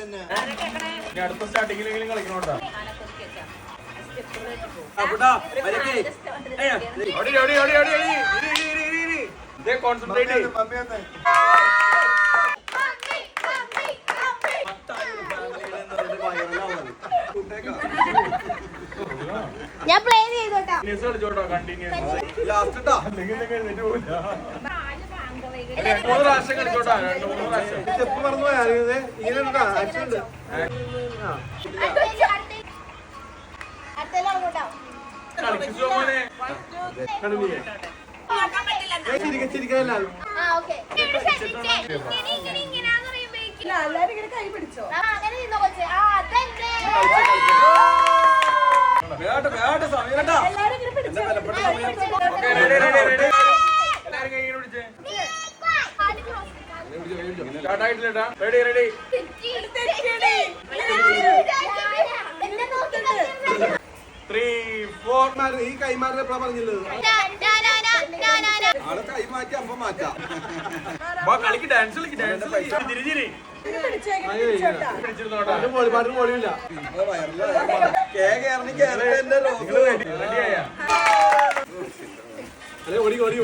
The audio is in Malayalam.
അടുത്ത സ്റ്റാർട്ടിങ്ങിലെങ്കിലും കളിക്കണോട്ടാ. ഞാൻ പ്ലേ ചെയ്തോട്ടോ. കളിച്ചോട്ടോ കണ്ടിന്യൂസ്. സ്റ്റെപ്പ് മറന്നു പോയാ ഇങ്ങനെ ആക്ഷൻ ഉണ്ട്. ചിരിക്കാനല്ല എല്ലാരും ഇങ്ങനെ കൈ പിടിച്ചോ. എല്ലാരും ഇങ്ങനെ പിടിച്ചോ. റെഡി 3, 4. ഈ കൈമാറിന് എപ്പോഴാ പറഞ്ഞില്ലത്? ആളെ കൈമാറ്റി അപ്പൊ മാറ്റാം. കളിക്ക് ഡാൻസ് കളിക്ക് ഡാൻസ് തിരിച്ചിരി പാട്ടിന് പോളില്ല. റെഡിയായ ഓടി ഓടി